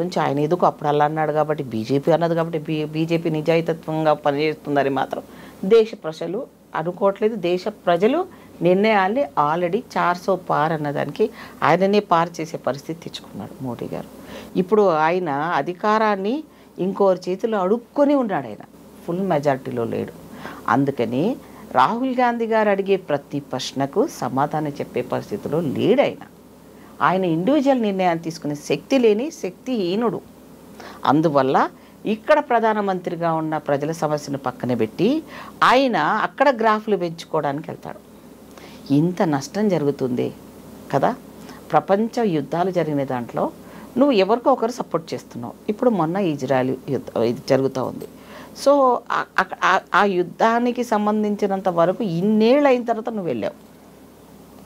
గురించి ఆయన ఎందుకు అప్పుడు అలా అన్నాడు కాబట్టి బీజేపీ అన్నది కాబట్టి బీజేపీ నిజాయితత్వంగా పనిచేస్తుందని మాత్రం దేశ ప్రజలు అనుకోవట్లేదు. దేశ ప్రజలు నిర్ణయాన్ని ఆల్రెడీ 400 పార్ అన్నదానికి ఆయననే పార్ చేసే పరిస్థితి తెచ్చుకున్నాడు మోడీ గారు. ఇప్పుడు ఆయన అధికారాన్ని ఇంకోరి చేతిలో అడుక్కొని ఉన్నాడు. ఆయన ఫుల్ మెజారిటీలో లేడు. అందుకని రాహుల్ గాంధీ గారు అడిగే ప్రతి ప్రశ్నకు సమాధానం చెప్పే పరిస్థితిలో లేడు. ఆయన ఇండివిజువల్ నిర్ణయాన్ని తీసుకునే శక్తి లేని శక్తిహీనుడు. అందువల్ల ఇక్కడ ప్రధానమంత్రిగా ఉన్న ప్రజల సమస్యను పక్కన పెట్టి ఆయన అక్కడ గ్రాఫ్లు పెంచుకోవడానికి వెళ్తాడు. ఇంత నష్టం జరుగుతుంది కదా. ప్రపంచ యుద్ధాలు జరిగిన దాంట్లో నువ్వు ఎవరికో ఒకరు సపోర్ట్ చేస్తున్నావు. ఇప్పుడు మొన్న ఇజ్రాయెల్ యుద్ధం ఇది జరుగుతూ ఉంది. సో ఆ యుద్ధానికి సంబంధించినంత వరకు ఇన్నేళ్ళు అయిన తర్వాత నువ్వు వెళ్ళావు,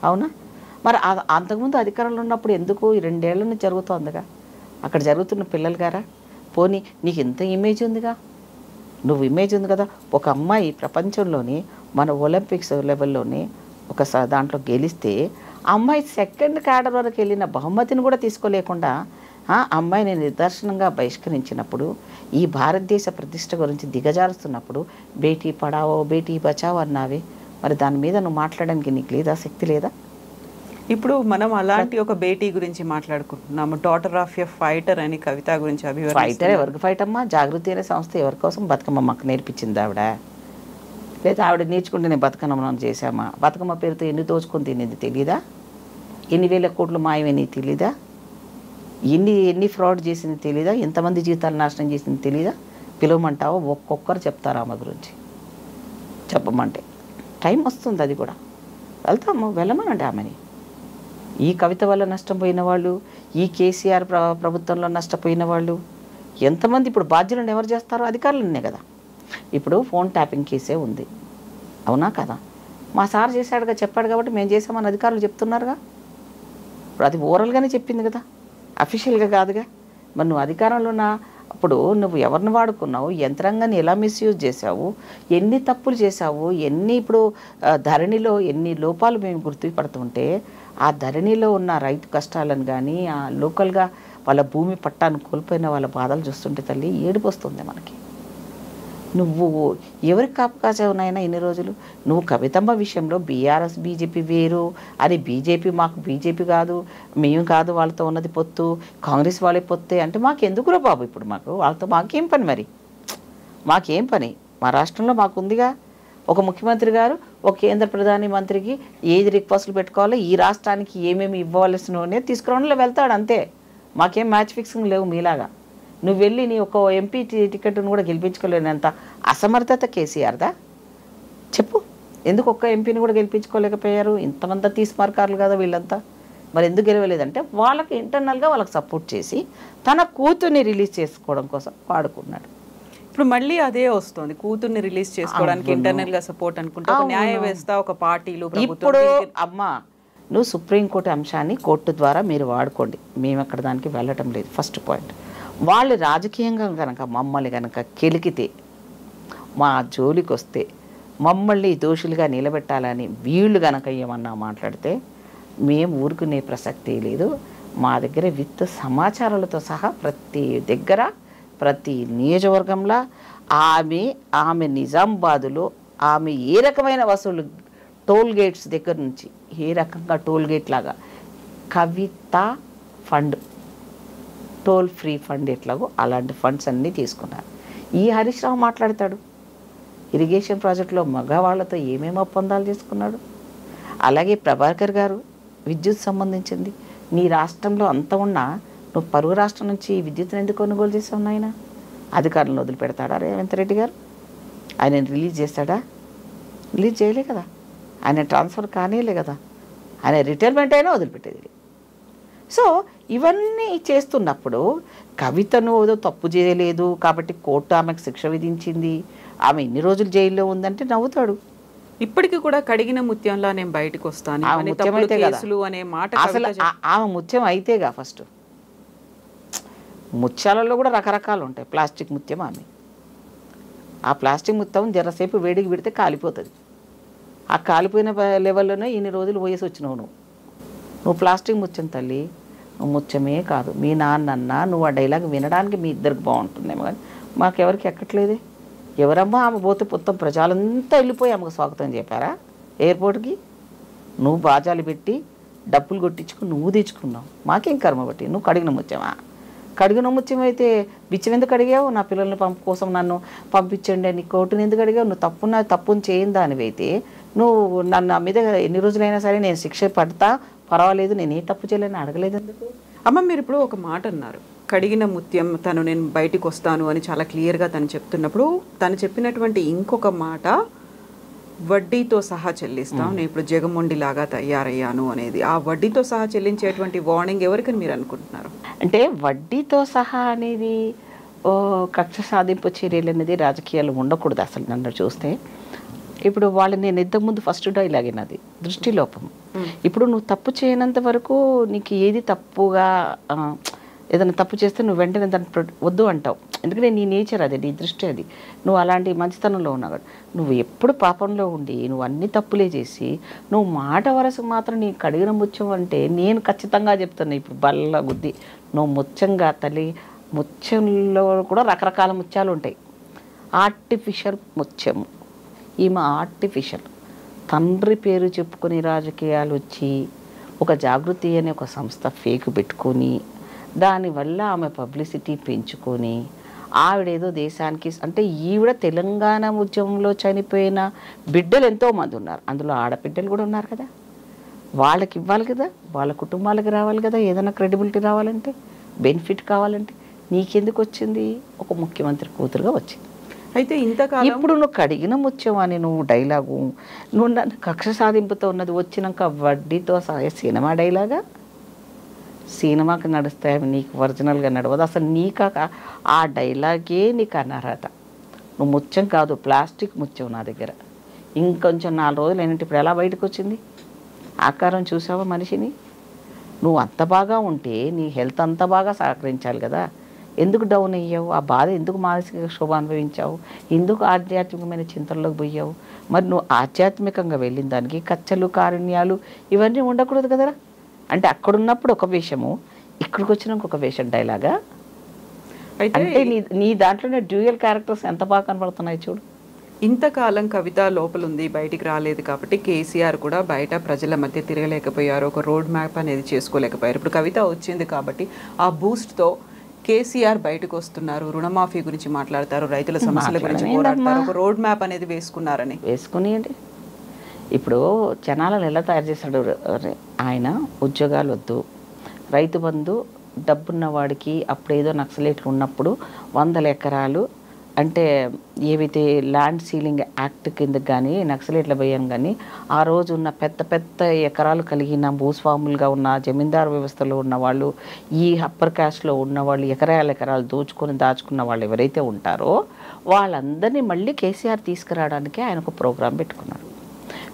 అవునా? మరి అంతకుముందు అధికారంలో ఉన్నప్పుడు ఎందుకు 2 ఏళ్ళ నుంచి జరుగుతుందిగా అక్కడ జరుగుతున్న పిల్లలు గారా? పోనీ నీకు ఎంత ఇమేజ్ ఉందిగా, నువ్వు ఇమేజ్ ఉంది కదా. ఒక అమ్మాయి ప్రపంచంలోని మన ఒలింపిక్స్ లెవెల్లోని ఒక దాంట్లో గెలిస్తే ఆ అమ్మాయి సెకండ్ క్యాడర్ వరకు వెళ్ళిన బహుమతిని కూడా తీసుకోలేకుండా అమ్మాయిని నిదర్శనంగా బహిష్కరించినప్పుడు, ఈ భారతదేశ ప్రతిష్ట గురించి దిగజారుస్తున్నప్పుడు బేటీ పడావో బేటీ బచావో అన్నావే, మరి దాని మీద నువ్వు మాట్లాడడానికి నీకు లేదా, శక్తి లేదా? ఇప్పుడు మనం అలాంటి ఒక బేటీ గురించి మాట్లాడుకుంటున్నాము. డాటర్ ఆఫ్ ఎ ఫైటర్ అని కవిత గురించి ఫైటర్ ఎవరికి ఫైట్ అమ్మా? జాగృతి అనే సంస్థ ఎవరి కోసం బతుకమ్మ మాకు నేర్పించింది ఆవిడ, లేదా ఆవిడ నేర్చుకుంటే నేను బతుకమ్మ చేశామా? బతుకమ్మ పేరుతో ఎన్ని దోచుకొని తినేది తెలీదా? ఎన్ని వేల కోట్లు మాయమని తెలీదా? ఎన్ని ఫ్రాడ్ చేసింది తెలీదా? ఎంతమంది జీవితాలు నాశనం చేసింది తెలీదా? పిలవమంటావో ఒక్కొక్కరు చెప్తారు ఆమె గురించి. చెప్పమంటే టైం వస్తుంది, అది కూడా వెళ్తాము, వెళ్ళమనండి ఆమెని. ఈ కవిత వల్ల నష్టపోయిన వాళ్ళు, ఈ కేసీఆర్ ప్రభుత్వంలో నష్టపోయిన వాళ్ళు ఎంతమంది ఇప్పుడు బాధ్యులను ఎవరు చేస్తారో? అధికారులనే కదా. ఇప్పుడు ఫోన్ ట్యాపింగ్ కేసే ఉంది, అవునా కదా? మా సార్ చేశాడుగా, చెప్పాడు కాబట్టి మేము చేసామని అధికారులు చెప్తున్నారుగా. ఇప్పుడు అది ఓరల్గానే చెప్పింది కదా, అఫీషియల్గా కాదుగా. మరి నువ్వు అధికారంలో అప్పుడు నువ్వు ఎవరిని వాడుకున్నావు, యంత్రాంగాన్ని ఎలా మిస్యూజ్ చేసావు, ఎన్ని తప్పులు చేసావు, ఇప్పుడు ధరణిలో ఎన్ని లోపాలు మేము గుర్తుపడుతుంటే ఆ ధరణిలో ఉన్న రైతు కష్టాలను కానీ, ఆ లోకల్గా వాళ్ళ భూమి పట్టాన్ని కోల్పోయిన వాళ్ళ బాధలు చూస్తుంటే తల్లి ఏడుపు వస్తుంది మనకి. నువ్వు ఎవరికి కాపు కాచావునైనా ఇన్ని రోజులు? నువ్వు కవితమ్మ విషయంలో బీఆర్ఎస్ బీజేపీ వేరు అని, బీజేపీ మాకు బీజేపీ కాదు, మేము కాదు వాళ్ళతో ఉన్నది పొత్తు, కాంగ్రెస్ వాళ్ళే పొత్తే అంటే మాకెందుకురా బాబు? ఇప్పుడు వాళ్ళతో మాకేం పని? మరి మాకేం పని? మా రాష్ట్రంలో మాకు ఉందిగా ఒక ముఖ్యమంత్రి గారు, ఒక కేంద్ర ప్రధాని మంత్రికి ఏది రిక్వెస్ట్లు పెట్టుకోవాలో, ఈ రాష్ట్రానికి ఏమేమి ఇవ్వవలసినవనే తీసుకురావడంలో వెళ్తాడు అంతే. మాకేం మ్యాచ్ ఫిక్సింగ్ లేవు మీలాగా. నువ్వు వెళ్ళి నీ ఒక ఎంపీ టికెట్ను కూడా గెలిపించుకోలేనంత అసమర్థత కేసీఆర్దా? చెప్పు, ఎందుకు ఒక్క ఎంపీని కూడా గెలిపించుకోలేకపోయారు? ఇంతమంది తీసుమార్కారులు కదా వీళ్ళంతా. మరి ఎందుకు గెలవలేదంటే వాళ్ళకి ఇంటర్నల్గా వాళ్ళకి సపోర్ట్ చేసి తన కూతుర్ని రిలీజ్ చేసుకోవడం కోసం వాడుకున్నాడు. ఇప్పుడు మళ్ళీ అదే వస్తుంది, కూతుర్ని రిలీజ్ చేసుకోవడానికి ఇంటర్నల్గా సపోర్ట్ అనుకుంటే న్యాయ వ్యవస్థ, ఒక పార్టీలు. ఇప్పుడు అమ్మా, నువ్వు సుప్రీంకోర్టు అంశాన్ని కోర్టు ద్వారా మీరు వాడుకోండి, మేము అక్కడ దానికి వెళ్ళటం లేదు. ఫస్ట్ పాయింట్, వాళ్ళు రాజకీయంగా కనుక మమ్మల్ని కనుక కెలికితే, మా జోలికి వస్తే, మమ్మల్ని దోషులుగా నిలబెట్టాలని వీళ్ళు కనుక ఏమన్నా మాట్లాడితే మేము ఊరుకునే ప్రసక్తి లేదు. మా దగ్గర విత్ సమాచారాలతో సహా ప్రతి దగ్గర, ప్రతి నియోజకవర్గంలో ఆమె నిజామాబాదులో ఆమె ఏ రకమైన వసూలు, టోల్ గేట్స్ దగ్గర నుంచి ఏ రకంగా టోల్ గేట్ లాగా కవిత ఫండ్, టోల్ ఫ్రీ ఫండ్ ఎట్లాగో అలాంటి ఫండ్స్ అన్నీ తీసుకున్నారు. ఈ హరీష్ రావు మాట్లాడతాడు, ఇరిగేషన్ ప్రాజెక్టులో మగవాళ్లతో ఏమేమి ఒప్పందాలు చేసుకున్నాడు. అలాగే ప్రభాకర్ గారు విద్యుత్ సంబంధించింది, నీ రాష్ట్రంలో అంత ఉన్నా నువ్వు పరువు రాష్ట్రం నుంచి విద్యుత్తుని ఎందుకు కొనుగోలు చేసావు నాయన? అధికారులను వదిలిపెడతాడా రేవంత్ రెడ్డి గారు? ఆయన రిలీజ్ చేస్తాడా? రిలీజ్ చేయలే కదా, ఆయన ట్రాన్స్ఫర్ కానీలే కదా, ఆయన రిటైర్మెంట్ అయినా వదిలిపెట్టేది. సో ఇవన్నీ చేస్తున్నప్పుడు కవితను ఏదో తప్పు చేయలేదు కాబట్టి కోర్టు ఆమెకు శిక్ష విధించింది, ఆమె ఇన్ని రోజులు జైల్లో ఉందంటే నవ్వుతాడు. ఇప్పటికీ కూడా కడిగిన ముత్యంలా నేను బయటకు వస్తాను అనే మాట. అసలు ఆమె ముత్యం అయితేగా, ఫస్ట్ ముత్యాలలో కూడా రకరకాలు ఉంటాయి. ప్లాస్టిక్ ముత్యం ఆమె, ఆ ప్లాస్టిక్ ముత్యం జరసేపు వేడికి పెడితే కాలిపోతుంది. ఆ కాలిపోయిన లెవెల్లోనే ఇన్ని రోజులు వయసు వచ్చినావు నువ్వు ప్లాస్టిక్ ముత్యం తల్లి. నువ్వు ముత్యమే కాదు, మీ నాన్నన్నా నువ్వు ఆ డైలాగ్ వినడానికి మీ ఇద్దరికి బాగుంటుందేమో, కానీ మాకెవరికి ఎక్కట్లేదే. ఎవరమ్మా ఆమె పోతే మొత్తం ప్రజలంతా వెళ్ళిపోయి ఆమెకు స్వాగతం చెప్పారా ఎయిర్పోర్ట్కి? నువ్వు బాజాలు పెట్టి డబ్బులు కొట్టించుకుని నువ్వు తెచ్చుకున్నావు, మాకేం కర్మ బట్టి. నువ్వు కడిగిన ముత్యమా? కడిగిన ముత్యం అయితే బిచ్చం ఎందుకు అడిగావు? నా పిల్లల్ని కోసం నన్ను పంపించండి అని కోర్టుని ఎందుకు అడిగావు? నువ్వు తప్పుని చేయని దానివైతే నువ్వు నన్ను నా మీద ఎన్ని రోజులైనా సరే నేను శిక్ష పడతా, పర్వాలేదు, నేను ఏ తప్పు చేయలేని అడగలేదు ఎందుకు? అమ్మ, మీరు ఇప్పుడు ఒక మాట అన్నారు, కడిగిన ముత్యం, నేను బయటికి వస్తాను అని చాలా క్లియర్గా తను చెప్తున్నప్పుడు తను చెప్పినటువంటి ఇంకొక మాట వడ్డీతో సహా చెల్లిస్తాం, నేను ఇప్పుడు జగమొండి లాగా తయారయ్యాను అనేది. ఆ వడ్డీతో సహా చెల్లించేటువంటి వార్నింగ్ ఎవరికని మీరు అనుకుంటున్నారు? అంటే వడ్డీతో సహా అనేది కక్ష సాధింపు చర్యలు అనేది రాజకీయాలు ఉండకూడదు అసలు నన్ను చూస్తే. ఇప్పుడు వాళ్ళు నేను ఇంతకుముందు ఫస్ట్ డైలాగ్ అది దృష్టిలోపం. ఇప్పుడు నువ్వు తప్పు చేయనంత వరకు నీకు ఏది తప్పుగా ఏదైనా తప్పు చేస్తే నువ్వు వెంటనే దాన్ని వద్దు అంటావు, ఎందుకంటే నీ నేచర్ అది, నీ దృష్టి అది. నువ్వు అలాంటి మంచితనంలో ఉన్నావు. నువ్వు ఎప్పుడు పాపంలో ఉండి నువ్వు అన్ని తప్పులే చేసి నువ్వు మాట వరసకు మాత్రం నీ కడిగిన ముత్యం అంటే నేను ఖచ్చితంగా చెప్తాను ఇప్పుడు బల్ల గుద్ది, నువ్వు ముత్యంగా తల్లి. ముత్యంలో కూడా రకరకాల ముత్యాలు ఉంటాయి. ఆర్టిఫిషియల్ ముత్యము, ఈమె ఆర్టిఫిషియల్. తండ్రి పేరు చెప్పుకొని రాజకీయాలు వచ్చి ఒక జాగృతి అనే ఒక సంస్థ ఫేక్ పెట్టుకొని దానివల్ల ఆమె పబ్లిసిటీ పెంచుకొని ఆవిడేదో దేశానికి, అంటే ఈవిడ తెలంగాణ ఉద్యమంలో చనిపోయిన బిడ్డలు ఎంతోమంది ఉన్నారు, అందులో ఆడబిడ్డలు కూడా ఉన్నారు కదా, వాళ్ళకి ఇవ్వాలి కదా, వాళ్ళ కుటుంబాలకి రావాలి కదా, ఏదైనా క్రెడిబిలిటీ రావాలంటే, బెనిఫిట్ కావాలంటే. నీకెందుకు వచ్చింది? ఒక ముఖ్యమంత్రి కూతురుగా వచ్చింది. అయితే ఇంతకాలం ఇప్పుడు నువ్వు కడిగిన ముత్యం అని నువ్వు డైలాగు, నువ్వు నన్ను కక్ష సాధింపుతో ఉన్నది వచ్చినాక వడ్డీతో సహా సినిమా డైలాగా? సినిమాకి నడుస్తాయి, నీకు ఒరిజినల్గా నడవదు అసలు. నీకు ఆ డైలాగే నీకు అనర్హత. నువ్వు ముత్యం కాదు, ప్లాస్టిక్ ముత్యం నా దగ్గర. ఇంకొంచెం 4 రోజులు అయినట్టు ఇప్పుడు ఎలా బయటకు వచ్చింది? ఆకారం చూసావా మనిషిని? నువ్వు అంత బాగా ఉంటే నీ హెల్త్ అంత బాగా సహకరించాలి కదా, ఎందుకు డౌన్ అయ్యావు? ఆ బాధ ఎందుకు మానసిక శోభ అనుభవించావు? ఎందుకు ఆధ్యాత్మికమైన చింతనలోకి పోయావు? మరి నువ్వు ఆధ్యాత్మికంగా వెళ్ళిన దానికి కచ్చలు కారుణ్యాలు ఇవన్నీ ఉండకూడదు కదరా. అంటే అక్కడున్నప్పుడు ఒక వేషము, ఇక్కడికి వచ్చినాక ఒక వేషం డైలాగా. అంటే నీ దాంట్లోనే డ్యూయల్ క్యారెక్టర్స్ ఎంత బాగా కనబడుతున్నాయి చూడు. ఇంతకాలం కవిత లోపల ఉంది, బయటికి రాలేదు కాబట్టి కేసీఆర్ కూడా బయట ప్రజల మధ్య తిరగలేకపోయారు, ఒక రోడ్ మ్యాప్ అనేది చేసుకోలేకపోయారు. ఇప్పుడు కవిత వచ్చింది కాబట్టి ఆ బూస్ట్తో కేసీఆర్ బయటకు వస్తున్నారు, రుణమాఫీ గురించి మాట్లాడతారు, రైతుల సమస్యల గురించి పోరాడతారు, ఒక రోడ్ మ్యాప్ అనేది వేసుకున్నారని. వేసుకునియండి. ఇప్పుడు జనాలను ఎలా తయారు చేశాడు ఆయన? ఉద్యోగాలు వద్దు, రైతు బంధు, డబ్బున్న వాడికి అప్పుడేదో నక్సలైట్లు ఉన్నప్పుడు 100 ఎకరాలు అంటే ఏవైతే ల్యాండ్ సీలింగ్ యాక్ట్ కింద కానీ నక్సలైట్ల భయం కానీ ఆ రోజు ఉన్న పెద్ద పెద్ద ఎకరాలు కలిగిన భూస్వాములుగా ఉన్న జమీందారు వ్యవస్థలో ఉన్న వాళ్ళు, ఈ అప్పర్ క్యాస్ట్లో ఉన్న వాళ్ళు ఎకరాలు దోచుకొని దాచుకున్న వాళ్ళు ఎవరైతే ఉంటారో వాళ్ళందరినీ మళ్ళీ కేసీఆర్ తీసుకురావడానికి ఆయన ఒక ప్రోగ్రాం పెట్టుకున్నాడు.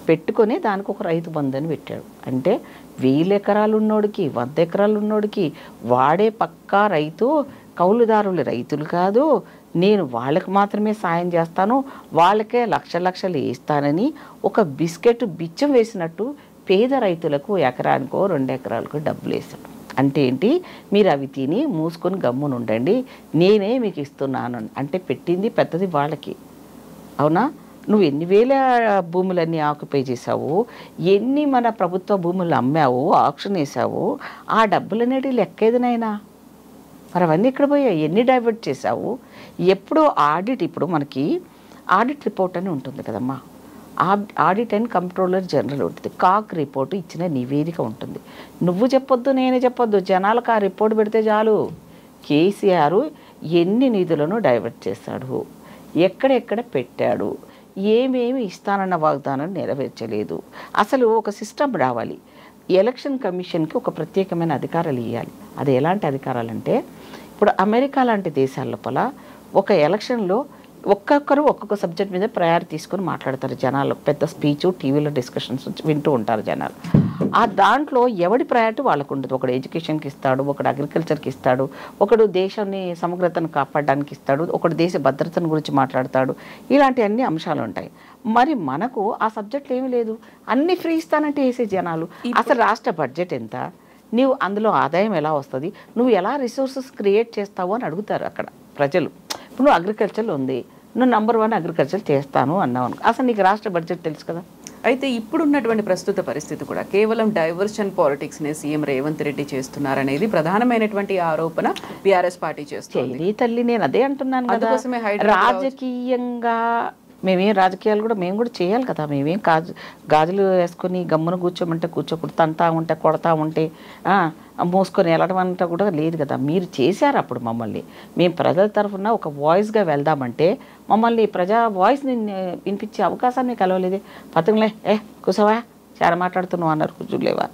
పెట్టుకొని దానికి ఒక రైతు బంధు అని పెట్టాడు. అంటే 1000 ఎకరాలు ఉన్నోడికి 100 ఎకరాలు ఉన్నోడికి వాడే పక్కా రైతు, కౌలుదారులు రైతులు కాదు, నేను వాళ్ళకి మాత్రమే సాయం చేస్తాను, వాళ్ళకే లక్షలు ఇస్తానని ఒక బిస్కెట్ బిచ్చం వేసినట్టు పేద రైతులకు ఎకరానికో 2 ఎకరాలకో డబ్బులు వేశాడు. అంటే ఏంటి? మీరు అవి తిని మూసుకొని గమ్మునుండండి, నేనే మీకు ఇస్తున్నాను అంటే పెట్టింది పెద్దది వాళ్ళకి. అవునా? నువ్వు ఎన్ని వేల భూములన్నీ ఆక్యుపై చేసావు, ఎన్ని మన ప్రభుత్వ భూములు అమ్మావు, ఆక్షన్ వేసావు, ఆ డబ్బులు అనేవి లెక్కేదినైనా మరి అవన్నీ ఇక్కడ పోయాయి, ఎన్ని డైవర్ట్ చేసావు? ఎప్పుడో ఆడిట్, ఇప్పుడు మనకి ఆడిట్ రిపోర్ట్ అని ఉంటుంది కదమ్మా, ఆడిట్ అండ్ కంట్రోలర్ జనరల్ ఉంటుంది, కాక్ రిపోర్టు ఇచ్చిన నివేదిక ఉంటుంది. నువ్వు చెప్పొద్దు, నేనే చెప్పొద్దు, జనాలకు ఆ రిపోర్ట్ పెడితే చాలు. కేసీఆర్ ఎన్ని నిధులను డైవర్ట్ చేశాడు, ఎక్కడెక్కడ పెట్టాడు, ఏమేమి ఇస్తానన్న వాగ్దానం నెరవేర్చలేదు. అసలు ఒక సిస్టమ్ రావాలి. ఎలక్షన్ కమిషన్కి ఒక ప్రత్యేకమైన అధికారాలు ఇవ్వాలి. అది ఎలాంటి అధికారాలు అంటే, ఇప్పుడు అమెరికా లాంటి దేశాల లోపల ఒక ఎలక్షన్లో ఒక్కొక్కరు ఒక్కొక్క సబ్జెక్ట్ మీద ప్రయారిటీ తీసుకొని మాట్లాడతారు జనాలు, పెద్ద స్పీచ్, టీవీలో డిస్కషన్స్ వింటూ ఉంటారు జనాలు. ఆ దాంట్లో ఎవడి ప్రయారిటీ వాళ్ళకు ఉండదు. ఒకడు ఎడ్యుకేషన్కి ఇస్తాడు, ఒకడు అగ్రికల్చర్కి ఇస్తాడు, ఒకడు దేశాన్ని సమగ్రతను కాపాడడానికి ఇస్తాడు, ఒకడు దేశ భద్రతను గురించి మాట్లాడతాడు. ఇలాంటి అన్ని అంశాలు ఉంటాయి. మరి మనకు ఆ సబ్జెక్టులు ఏమీ లేదు, అన్ని ఫ్రీ ఇస్తానంటే వేసే జనాలు. అసలు రాష్ట్ర బడ్జెట్ ఎంత, నీవు అందులో ఆదాయం ఎలా వస్తుంది, నువ్వు ఎలా రిసోర్సెస్ క్రియేట్ చేస్తావు అని అడుగుతారు అక్కడ ప్రజలు. ఇప్పుడు నువ్వు అగ్రికల్చర్ ఉంది, నువ్వు నంబర్ 1 అగ్రికల్చర్ చేస్తాను అన్నావు అనుకో, అసలు నీకు రాష్ట్ర బడ్జెట్ తెలుసు కదా. అయితే ఇప్పుడున్నటువంటి ప్రస్తుత పరిస్థితి కూడా కేవలం డైవర్షన్ పాలిటిక్స్నే సీఎం రేవంత్ రెడ్డి చేస్తున్నారనేది ప్రధానమైనటువంటి ఆరోపణ బీఆర్ఎస్ పార్టీ చేస్తుంది. తల్లి నేను అదే అంటున్నాను కదా, అందుకోసమే హైదరాబాద్ రాజకీయంగా మేమేం రాజకీయాలు కూడా మేము కూడా చేయాలి కదా. మేమేం గాజులు వేసుకొని గమ్మున కూర్చోమంటే కూర్చోకుడుతా ఉంటే కొడతా ఉంటే మోసుకొని వెళ్ళడం అంతా కూడా లేదు కదా. మీరు చేశారు అప్పుడు మమ్మల్ని. మేము ప్రజల తరఫున ఒక వాయిస్గా వెళ్దామంటే మమ్మల్ని ప్రజా వాయిస్ని వినిపించే అవకాశాన్ని కలవలేదే. పతంగులే కూసవా చాలా మాట్లాడుతున్నావు అన్నారు, కూర్చోలేవా,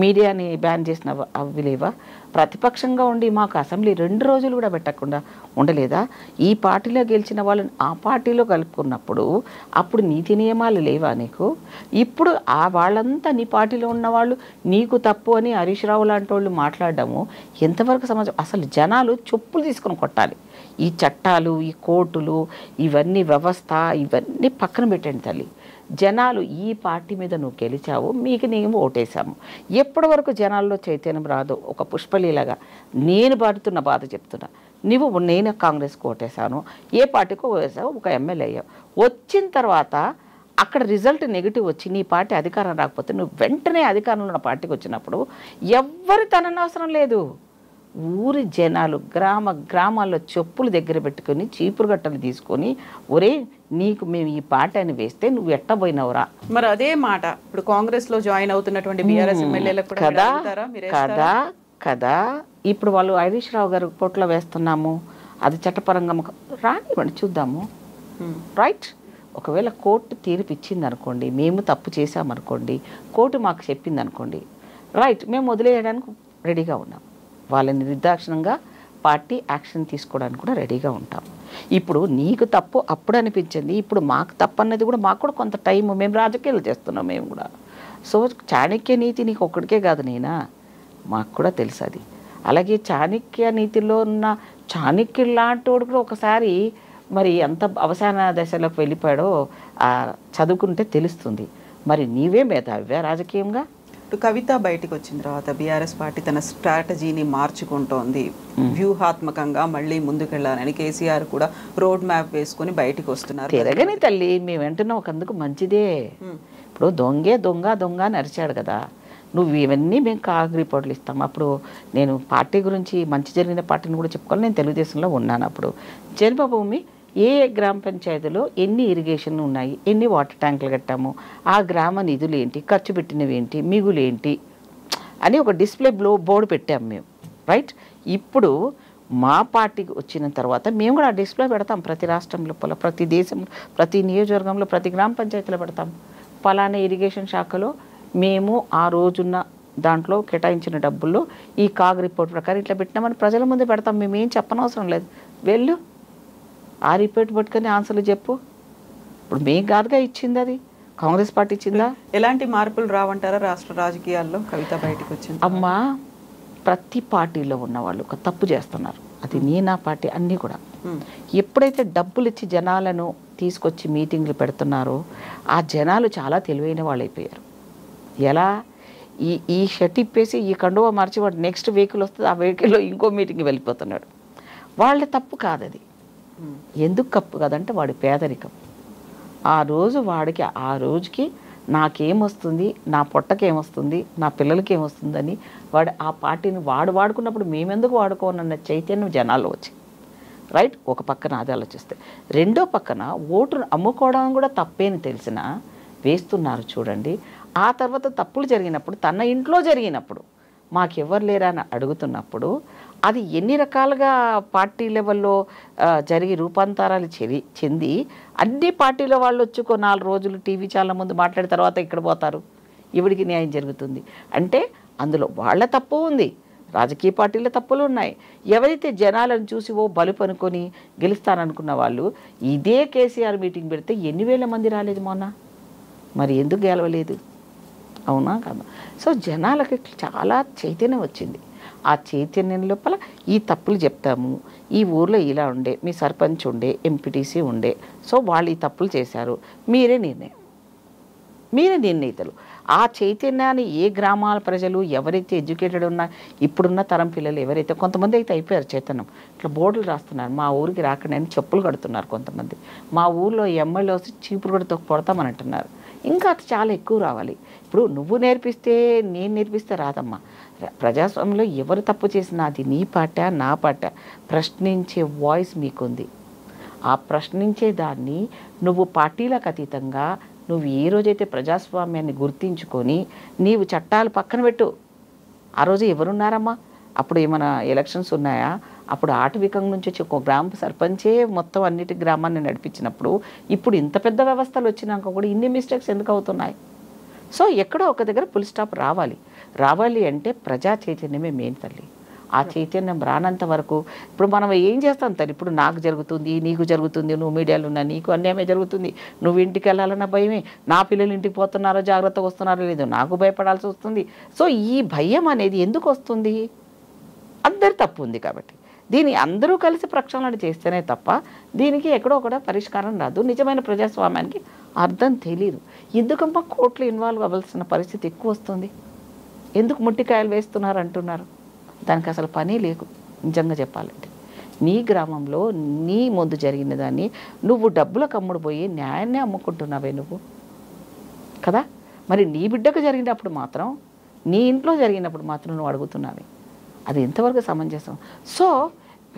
మీడియాని బ్యాన్ చేసిన అవి లేవా, ప్రతిపక్షంగా ఉండి మాకు అసెంబ్లీ 2 రోజులు కూడా పెట్టకుండా ఉండలేదా, ఈ పార్టీలో గెలిచిన వాళ్ళని ఆ పార్టీలో కలుపుకున్నప్పుడు అప్పుడు నీతి నియమాలు లేవా నీకు. ఇప్పుడు ఆ వాళ్ళంతా నీ పార్టీలో ఉన్నవాళ్ళు నీకు తప్పు అని హరీష్ రావు లాంటి వాళ్ళు మాట్లాడడము ఎంతవరకు సమాజం. అసలు జనాలు చెప్పులు తీసుకొని కొట్టాలి. ఈ చట్టాలు, ఈ కోర్టులు, ఇవన్నీ వ్యవస్థ, ఇవన్నీ పక్కన పెట్టండి తల్లి. జనాలు ఈ పార్టీ మీద నువ్వు గెలిచావు, మీకు నేను ఓటేశాము. ఎప్పటి వరకు జనాల్లో చైతన్యం రాదు, ఒక పుష్పలీలగా నేను పడుతున్న బాధ చెప్తున్నా. నేను కాంగ్రెస్కి ఓటేశాను, ఏ పార్టీకి ఓటేసావు, ఒక ఎమ్మెల్యే అయ్యావు. వచ్చిన తర్వాత అక్కడ రిజల్ట్ నెగిటివ్ వచ్చి నీ పార్టీ అధికారం రాకపోతే నువ్వు వెంటనే అధికారంలో ఉన్న పార్టీకి వచ్చినప్పుడు ఎవ్వరు తననవసరం లేదు. ఊరి జనాలు గ్రామాల్లో చెప్పులు దగ్గర పెట్టుకొని చీపురు గట్టలు తీసుకొని ఒరే నీకు మేము ఈ పార్టీని వేస్తే నువ్వు ఎట్టబోయినవురా. మరి అదే మాట ఇప్పుడు కాంగ్రెస్ లో జాయిన్ అవుతున్నటువంటి బీఆర్ఎస్ ఎమ్మెల్యేలకు కదా కదా కదా ఇప్పుడు వాళ్ళు హరీష్ రావు గారు పొట్లో వేస్తున్నాము, అది చట్టపరంగా రానివ్వండి చూద్దాము. రైట్, ఒకవేళ కోర్టు తీర్పు ఇచ్చింది అనుకోండి, మేము తప్పు చేసామనుకోండి, కోర్టు మాకు చెప్పింది అనుకోండి, రైట్, మేము వదిలేయడానికి రెడీగా ఉన్నాం. వాళ్ళని నిర్దాక్షిణంగా పార్టీ యాక్షన్ తీసుకోవడానికి కూడా రెడీగా ఉంటాం. ఇప్పుడు నీకు తప్పు అప్పుడు అనిపించింది, ఇప్పుడు మాకు తప్పు అన్నది కూడా మాకు కూడా కొంత టైం, మేము రాజకీయాలు చేస్తున్నాం మేము కూడా. సో చాణక్య నీతి నీకు ఒక్కడికే కాదు నేనా, మాకు కూడా తెలుసు అది. అలాగే చాణక్య నీతిలో ఉన్న చాణక్యుడు లాంటి వాడు కూడా ఒకసారి మరి ఎంత అవసాన దశలోకి వెళ్ళిపోయాడో చదువుకుంటే తెలుస్తుంది. మరి నీవే మేధావివే రాజకీయంగా. ఇప్పుడు కవిత బయటకు వచ్చిన తర్వాత బీఆర్ఎస్ పార్టీ తన స్ట్రాటజీని మార్చుకుంటోంది, వ్యూహాత్మకంగా మళ్ళీ ముందుకెళ్ళాలని కేసీఆర్ కూడా రోడ్ మ్యాప్ వేసుకుని బయటకు వస్తున్నారు. తిరగని తల్లి మేము వెంటనే ఒకందుకు మంచిదే. ఇప్పుడు దొంగ నరిచాడు కదా, నువ్వు ఇవన్నీ మేము కాగ్ రిపోర్ట్లు ఇస్తాం. అప్పుడు నేను పార్టీ గురించి మంచి జరిగిన పార్టీని కూడా చెప్పుకోవాలి. నేను తెలుగుదేశంలో ఉన్నాను. అప్పుడు జన్మభూమి ఏ గ్రామ పంచాయతీలో ఎన్ని ఇరిగేషన్ ఉన్నాయి, ఎన్ని వాటర్ ట్యాంకులు కట్టాము, ఆ గ్రామ నిధులు ఏంటి, ఖర్చు పెట్టినవి ఏంటి, మిగులు ఏంటి అని ఒక డిస్ప్లే బోర్డు పెట్టాము మేము. రైట్, ఇప్పుడు మా పార్టీకి వచ్చిన తర్వాత మేము కూడా ఆ డిస్ప్లే పెడతాం. ప్రతి రాష్ట్రం లోపల, ప్రతి దేశంలో, ప్రతి నియోజకవర్గంలో, ప్రతి గ్రామ పంచాయతీలో పెడతాం. పలానా ఇరిగేషన్ శాఖలో మేము ఆ రోజున్న దాంట్లో కేటాయించిన డబ్బుల్లో ఈ కాగ్ రిపోర్ట్ ప్రకారం ఇట్లా పెట్టినామని ప్రజల ముందు పెడతాం. మేము ఏం చెప్పనవసరం లేదు, వెళ్ళు ఆ రిపోర్ట్ పట్టుకొని ఆన్సర్లు చెప్పు. ఇప్పుడు మేము కాదుగా ఇచ్చింది, అది కాంగ్రెస్ పార్టీ ఇచ్చిందా. ఎలాంటి మార్పులు రావంటారా రాష్ట్ర రాజకీయాల్లో కవిత బయటకు వచ్చింది? అమ్మా, ప్రతి పార్టీలో ఉన్న వాళ్ళు ఒక తప్పు చేస్తున్నారు. అది నా పార్టీ అన్నీ కూడా. ఎప్పుడైతే డబ్బులు ఇచ్చి జనాలను తీసుకొచ్చి మీటింగ్లు పెడుతున్నారో ఆ జనాలు చాలా తెలివైన వాళ్ళు అయిపోయారు. ఎలా, ఈ షర్ట్ ఇప్పేసి ఈ కండువా మార్చి వాడు నెక్స్ట్ వెహికల్ వస్తుంది, ఆ వెహికల్లో ఇంకో మీటింగ్కి వెళ్ళిపోతున్నాడు. వాళ్ళ తప్పు కాదు అది. ఎందుకు తప్పు కాదంటే వాడి పేదరికం. ఆ రోజు వాడికి ఆ రోజుకి నాకేమొస్తుంది, నా పొట్టకేమొస్తుంది, నా పిల్లలకి ఏమొస్తుందని వాడు ఆ పార్టీని వాడుకున్నప్పుడు మేమెందుకు వాడుకోనన్న చైతన్యం జనాల్లో వచ్చి. రైట్, ఒక పక్కన అది ఆలోచిస్తే, రెండో పక్కన ఓటును అమ్ముకోవడం కూడా తప్పేని తెలిసినా వేస్తున్నారు చూడండి. ఆ తర్వాత తప్పులు జరిగినప్పుడు, తన ఇంట్లో జరిగినప్పుడు మాకెవ్వరు లేరా అని అడుగుతున్నప్పుడు అది ఎన్ని రకాలుగా పార్టీ లెవెల్లో జరిగి రూపాంతరాలు చెంది అన్ని పార్టీల వాళ్ళు వచ్చి 4 రోజులు టీవీ ఛానల్ ముందు మాట్లాడిన తర్వాత ఇక్కడ పోతారు, ఇవిడికి న్యాయం జరుగుతుంది అంటే అందులో వాళ్ళ తప్పు ఉంది, రాజకీయ పార్టీల తప్పులు ఉన్నాయి. ఎవరైతే జనాలను చూసి బలుపు అనుకొని గెలుస్తాననుకున్న వాళ్ళు ఇదే కేసీఆర్ మీటింగ్ పెడితే ఎన్ని వేల మంది రాలేదు మొన్న, మరి ఎందుకు గెలవలేదు? అవునా కదా? సో జనాలకి చాలా చైతన్యం వచ్చింది. ఆ చైతన్యం లోపల ఈ తప్పులు చెప్తాము, ఈ ఊర్లో ఇలా ఉండే, మీ సర్పంచ్ ఉండే, ఎంపీటీసీ ఉండే, సో వాళ్ళు ఈ తప్పులు చేశారు, మీరే నిర్ణయితలు. ఆ చైతన్యాన్ని ఏ గ్రామాల ప్రజలు ఎవరైతే ఎడ్యుకేటెడ్ ఉన్నా ఇప్పుడున్న తరం పిల్లలు ఎవరైతే కొంతమంది అయితే అయిపోయారు చైతన్యం, ఇట్లా బోర్డులు రాస్తున్నారు, మా ఊరికి రాకండి అని చెప్పులు కడుతున్నారు కొంతమంది, మా ఊళ్ళో ఎమ్మెల్యే వచ్చి చీపురు కూడా కొడతామని అంటున్నారు. ఇంకా అది చాలా ఎక్కువ రావాలి. ఇప్పుడు నువ్వు నేర్పిస్తే నేను నేర్పిస్తే రాదమ్మా. ప్రజాస్వామ్యంలో ఎవరు తప్పు చేసినా అది నీ పాట నా పాట, ప్రశ్నించే వాయిస్ మీకుంది. ఆ ప్రశ్నించే దాన్ని నువ్వు పార్టీలకు అతీతంగా నువ్వు ఏ రోజైతే ప్రజాస్వామ్యాన్ని గుర్తించుకొని నీవు చట్టాలు పక్కన పెట్టు. ఆ రోజు ఎవరున్నారమ్మా? అప్పుడు ఏమైనా ఎలక్షన్స్ ఉన్నాయా? అప్పుడు ఆటవికం నుంచి వచ్చి ఒక గ్రామ సర్పంచే మొత్తం అన్నిటి గ్రామాన్ని నడిపించినప్పుడు ఇప్పుడు ఇంత పెద్ద వ్యవస్థలు వచ్చినాక కూడా ఇన్ని మిస్టేక్స్ ఎందుకు అవుతున్నాయి? సో ఎక్కడో ఒక దగ్గర ఫుల్ స్టాప్ రావాలి అంటే ప్రజా చైతన్యమే మెయిన్ తల్లి. ఆ చైతన్యం రానంత వరకు ఇప్పుడు మనం ఏం చేస్తాం తల్లి? ఇప్పుడు నాకు జరుగుతుంది, నీకు జరుగుతుంది, నువ్వు మీడియాలో ఉన్నా నీకు అన్యాయమే జరుగుతుంది, నువ్వు ఇంటికి వెళ్ళాలన్న భయమే, నా పిల్లలు ఇంటికి పోతున్నారో జాగ్రత్తగా వస్తున్నారో లేదో నాకు భయపడాల్సి వస్తుంది. సో ఈ భయం అనేది ఎందుకు వస్తుంది? అందరి తప్పు ఉంది కాబట్టి దీన్ని అందరూ కలిసి ప్రక్షాళన చేస్తేనే తప్ప దీనికి ఎక్కడో కూడా పరిష్కారం రాదు. నిజమైన ప్రజాస్వామ్యానికి అర్థం తెలియదు. ఎందుకమ్మా కోర్టులు ఇన్వాల్వ్ అవ్వాల్సిన పరిస్థితి ఎక్కువ వస్తుంది? ఎందుకు ముట్టికాయలు వేస్తున్నారు అంటున్నారు? దానికి అసలు పని లేదు. నిజంగా చెప్పాలంటే నీ గ్రామంలో నీ ముందు జరిగిన దాన్ని నువ్వు డబ్బులకు అమ్ముడు పోయి న్యాయాన్ని అమ్ముకుంటున్నావే నువ్వు కదా. మరి నీ బిడ్డకు జరిగినప్పుడు మాత్రం, నీ ఇంట్లో జరిగినప్పుడు మాత్రం నువ్వు అడుగుతున్నావే, అది ఎంతవరకు సమంజసం? సో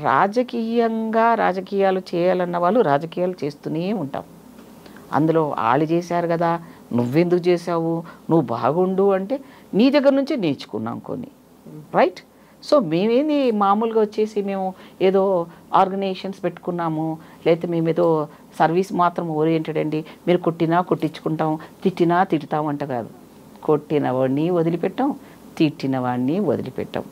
రాజకీయాలు చేయాలన్న వాళ్ళు రాజకీయాలు చేస్తూనే ఉంటాం. అందులో వాళ్ళు చేశారు కదా, నువ్వెందుకు చేసావు, నువ్వు బాగుండు అంటే నీ దగ్గర నుంచే నేర్చుకున్నాం కొన్ని, రైట్? సో మేమేంది మామూలుగా వచ్చేసి మేము ఏదో ఆర్గనైజేషన్స్ పెట్టుకున్నాము, లేకపోతే మేము ఏదో సర్వీస్ మాత్రం ఓరియంటెడ్ అండి, మీరు కొట్టినా కొట్టించుకుంటాం, తిట్టినా తిడతాం అంట కాదు. కొట్టిన వాడిని వదిలిపెట్టాం, తిట్టిన వాడిని వదిలిపెట్టాం.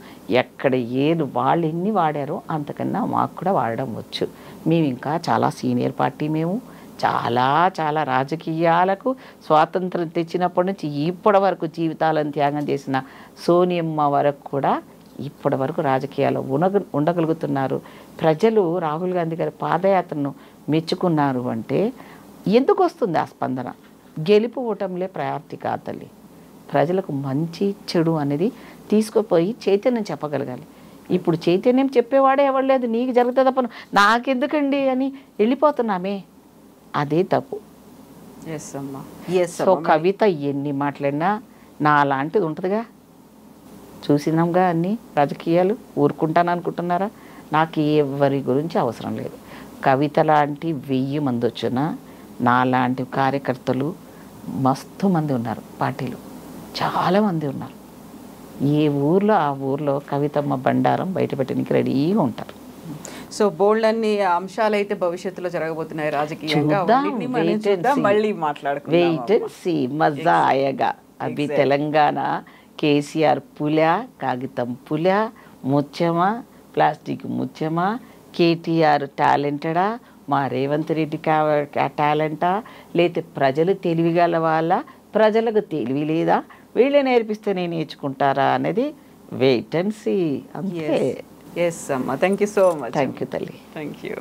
ఎక్కడ ఏది వాళ్ళు ఎన్ని వాడారో అంతకన్నా మాకు కూడా వాడడం వచ్చు. మేము ఇంకా చాలా సీనియర్ పార్టీ, మేము చాలా రాజకీయాలకు స్వాతంత్రం తెచ్చినప్పటి నుంచి ఇప్పటి వరకు జీవితాలను త్యాగం చేసిన సోనియమ్మ వరకు కూడా ఇప్పటి వరకు రాజకీయాలు ఉండగలుగుతున్నారు. ప్రజలు రాహుల్ గాంధీ గారి పాదయాత్రను మెచ్చుకున్నారు అంటే ఎందుకు వస్తుంది ఆ స్పందన? గెలుపు ఓటంలే ప్రయారిటీ కాదు తల్లి. ప్రజలకు మంచి చెడు అనేది తీసుకుపోయి చైతన్యం చెప్పగలగాలి. ఇప్పుడు చైతన్యం చెప్పేవాడే ఎవరు లేదు, నీకు జరుగుతుంది పను నాకెందుకండి అని వెళ్ళిపోతున్నామే, అదే తప్పు. సో కవిత ఎన్ని మాట్లాడినా నా లాంటిది ఉంటుందిగా, చూసినాంగా అన్ని రాజకీయాలు. ఊరుకుంటాను అనుకుంటున్నారా? నాకు ఎవరి గురించి అవసరం లేదు. కవిత లాంటి 1000 మంది వచ్చినా నాలాంటి కార్యకర్తలు మస్తు మంది ఉన్నారు, పార్టీలు చాలామంది ఉన్నారు. ఏ ఊర్లో ఆ ఊర్లో కవితమ్మ బండారం బయటపెట్టడానికి రెడీగా ఉంటారు. సో బోల్డ్ అన్ని అంశాలు అయితే భవిష్యత్తులో జరగబోతున్నాయి రాజకీయంగా. మళ్ళీ మాట్లాడుకుందాం. వెయిట్ అండ్ సీ, మజా ఆయగా. అవి తెలంగాణ కేసీఆర్ పులా, కాగితం పులా, ముత్యమా, ప్లాస్టిక్ ముత్యమా, కేటీఆర్ టాలెంటెడా, మా రేవంత్ రెడ్డి టాలెంటా, లేకపోతే ప్రజలు తెలివిగల వాళ్ళ, ప్రజలకు తెలివి లేదా, వీళ్ళే నేర్పిస్తేనే నేర్చుకుంటారా అనేది వెయిట్ అండ్ సీ. అంతే. ఎస్ అమ్మా, thank you so much. Thank you తల్లి. Thank you.